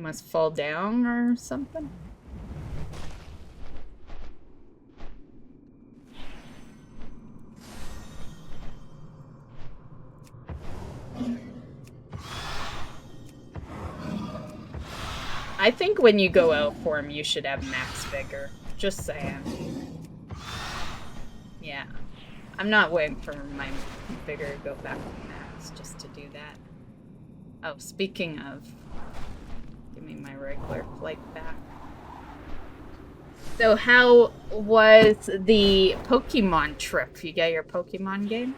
must fall down or something. I think when you go out for him, you should have max vigor. Just saying. Yeah. I'm not waiting for my vigor to go back to max just to do that. Oh, speaking of, give me my regular flight back. So how was the Pokemon trip? You get your Pokemon game?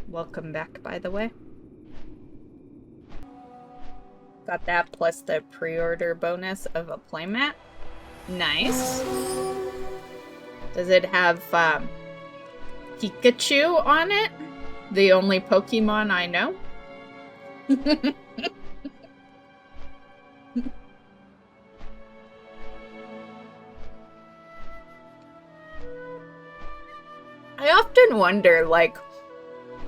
Welcome back, by the way. Got that plus the pre-order bonus of a playmat. Nice. Does it have Pikachu on it? The only Pokemon I know? I often wonder, like,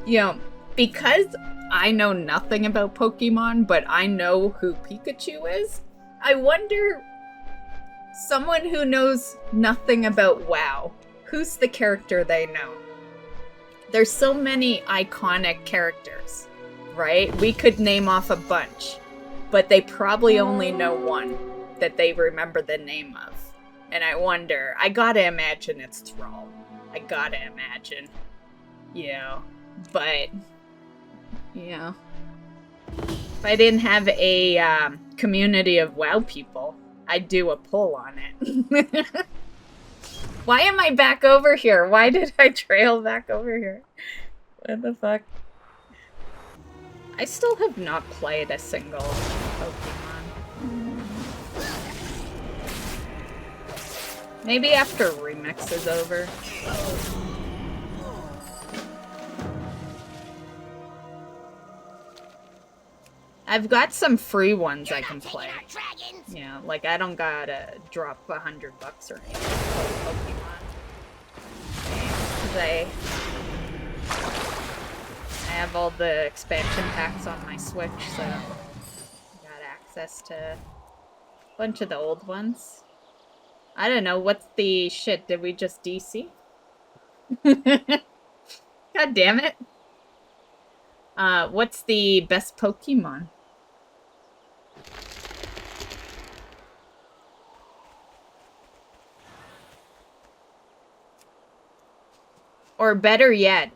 you know, because I know nothing about Pokemon, but I know who Pikachu is, I wonder, someone who knows nothing about WoW, who's the character they know? There's so many iconic characters, right? We could name off a bunch, but they probably only know one that they remember the name of. And I wonder, I gotta imagine it's Thrall. I gotta imagine. You know, but, you know, if I didn't have a community of WoW people, I'd do a poll on it. Why am I back over here? Why did I trail back over here? What the fuck? I still have not played a single Pokemon. Maybe after Remix is over. I've got some free ones I can play. Yeah, like I don't gotta drop $100 or anything for Pokemon. I have all the expansion packs on my Switch, so I got access to a bunch of the old ones. I don't know, what's the shit? Did we just DC? God damn it. What's the best Pokemon? Or better yet,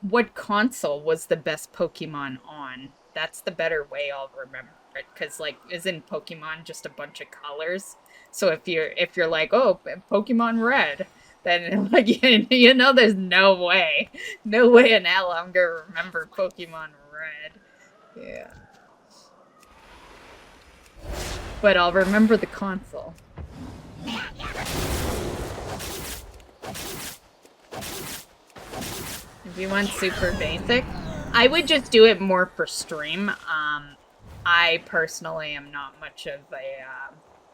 what console was the best Pokemon on? That's the better way I'll remember it, because like, isn't Pokemon just a bunch of colors? So if you're like, oh, Pokemon Red, then like you know, there's no way in hell I'm gonna remember Pokemon Red. Yeah. But I'll remember the console. If you want super basic, I would just do it more for stream. I personally am not much of a,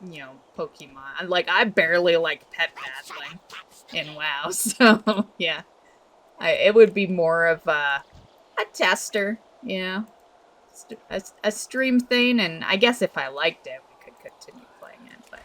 you know, Pokemon. Like, I barely like pet battling in WoW, so, yeah. It would be more of a tester, you know? A stream thing, and I guess if I liked it, we could continue playing it, but...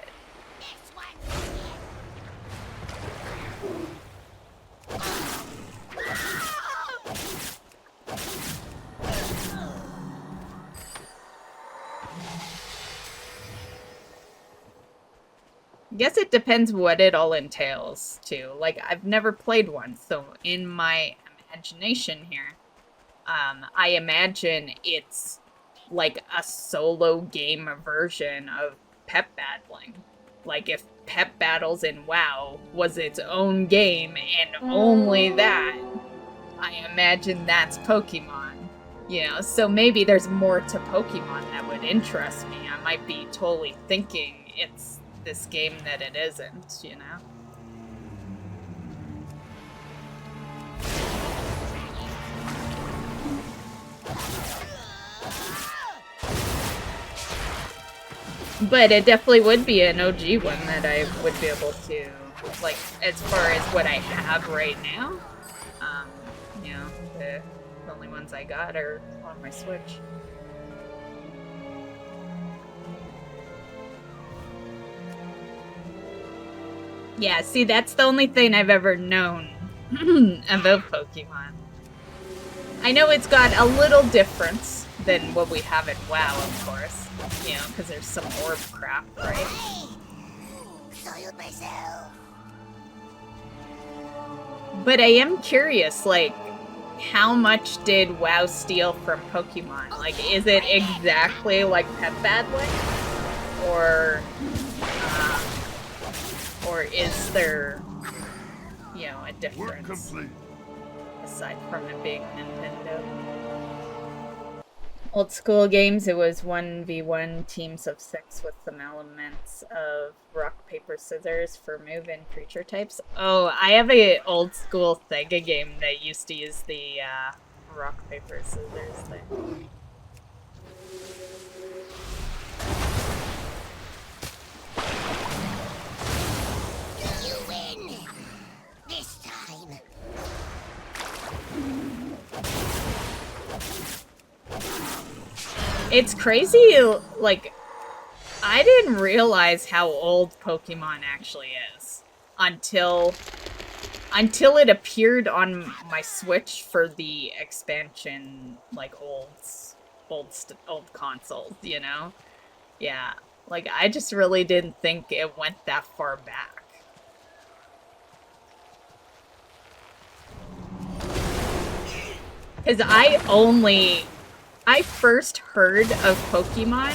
I guess it depends what it all entails, too. Like, I've never played one, so in my imagination here, I imagine it's like a solo game version of pep battling. Like, if pep battles in WoW was its own game and only that, I imagine that's Pokemon. You know, so maybe there's more to Pokemon that would interest me. I might be totally thinking it's this game that it isn't, you know? But it definitely would be an OG one that I would be able to, like, as far as what I have right now, you know. ones I got are on my Switch. Yeah, see, that's the only thing I've ever known about Pokemon. I know it's got a little difference than what we have in WoW, of course. You know, because there's some orb crap, right? But I am curious, like, how much did WoW steal from Pokemon? Like, is it exactly like Pet Battling? Or is there, you know, a difference? Aside from it being Nintendo. Old school games, it was 1v1 teams of 6 with some elements of rock, paper, scissors for move and creature types. Oh, I have a old school Sega game that used to use the rock, paper, scissors thing. You win! This time. It's crazy, like, I didn't realize how old Pokemon actually is until it appeared on my Switch for the expansion, like, old consoles, you know? Yeah, like, I just really didn't think it went that far back. Because I first heard of Pokemon,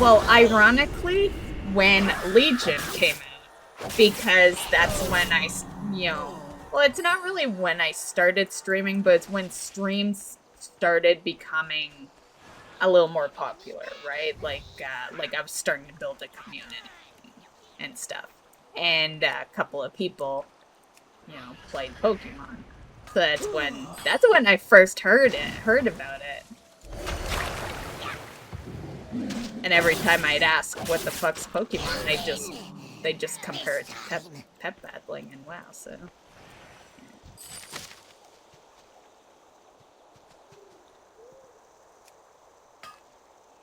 well, ironically, when Legion came out. Because that's when I, you know, well, it's not really when I started streaming, but it's when streams started becoming a little more popular, right? Like I was starting to build a community and stuff. And a couple of people, you know, played Pokemon. So that's when I first heard about it. And every time I'd ask, what the fuck's Pokemon, they just compare it to Pet Battling and WoW, so.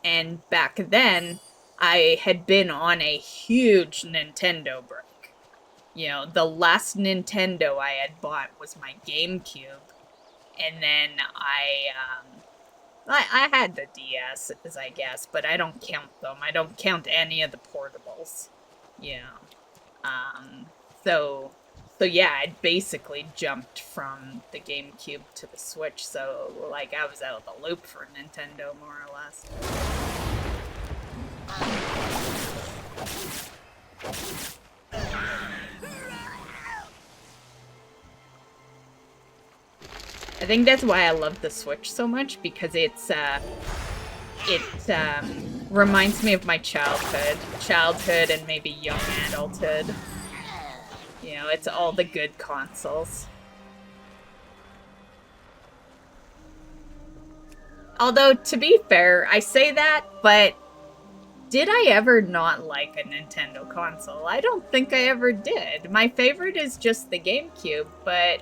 And back then, I had been on a huge Nintendo break. You know, the last Nintendo I had bought was my GameCube. And then I had the DS, I guess, but I don't count them. I don't count any of the portables. You know. So yeah, I basically jumped from the GameCube to the Switch, so, like, I was out of the loop for Nintendo, more or less. I think that's why I love the Switch so much, because it reminds me of my childhood and maybe young adulthood. You know, it's all the good consoles. Although, to be fair, I say that, but did I ever not like a Nintendo console? I don't think I ever did. My favorite is just the GameCube, but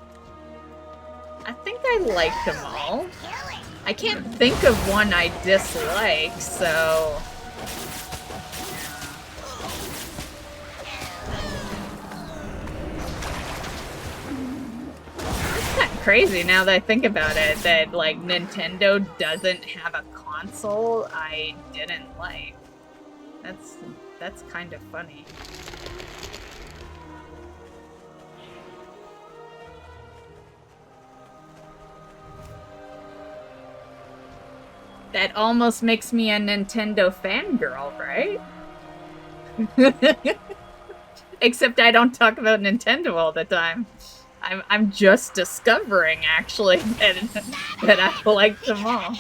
I think I liked them all. I can't think of one I dislike, so... It's kind of crazy now that I think about it, that, like, Nintendo doesn't have a console I didn't like. That's kind of funny. That almost makes me a Nintendo fangirl, right? Except I don't talk about Nintendo all the time. I'm just discovering, actually, that I like them all.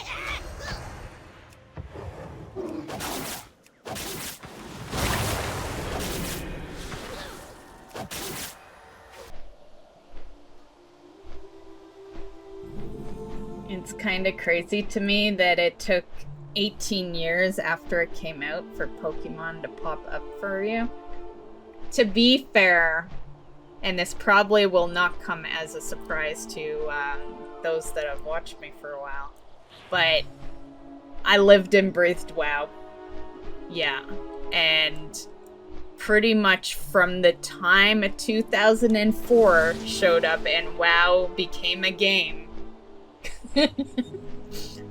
It's kind of crazy to me that it took 18 years after it came out for Pokemon to pop up for you. To be fair, and this probably will not come as a surprise to those that have watched me for a while, but I lived and breathed WoW. Yeah, and pretty much from the time 2004 showed up and WoW became a game,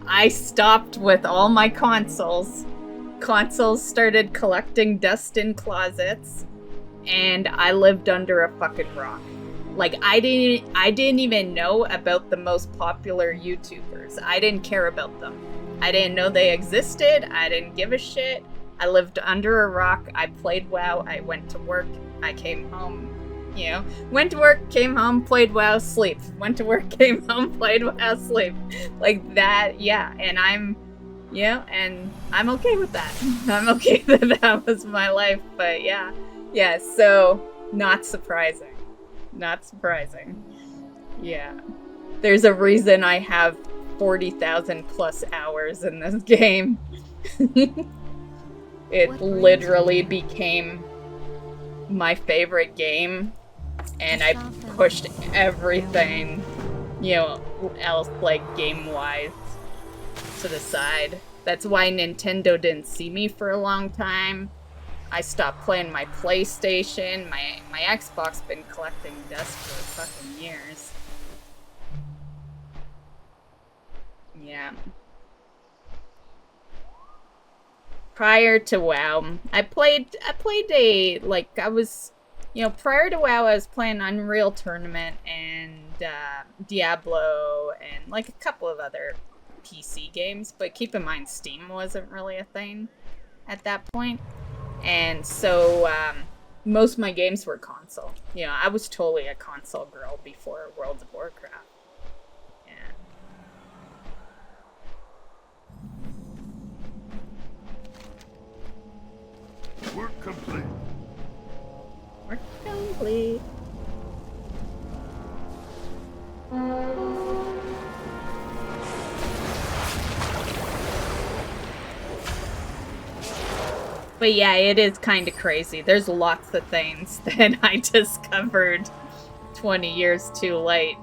I stopped with all my consoles. Consoles started collecting dust in closets, and I lived under a fucking rock. Like, I didn't even know about the most popular YouTubers. I didn't care about them. I didn't know they existed. I didn't give a shit. I lived under a rock. I played WoW. I went to work. I came home, you know. Went to work, came home, played WoW, sleep. Went to work, came home, played WoW, sleep. Like that, yeah. And I'm okay with that. I'm okay that that was my life, but yeah. Yeah, so not surprising. Not surprising. Yeah. There's a reason I have 40,000 plus hours in this game. It literally became my favorite game, and I pushed everything, you know, else, like, game-wise to the side. That's why Nintendo didn't see me for a long time. I stopped playing my PlayStation. My Xbox been collecting dust for fucking years. Yeah. Prior to WoW, I played prior to WoW, I was playing Unreal Tournament and Diablo and like a couple of other PC games, but keep in mind Steam wasn't really a thing at that point. And so most of my games were console. You know, I was totally a console girl before World of Warcraft. Yeah. Work complete. Work complete. But yeah, it is kind of crazy. There's lots of things that I discovered 20 years too late.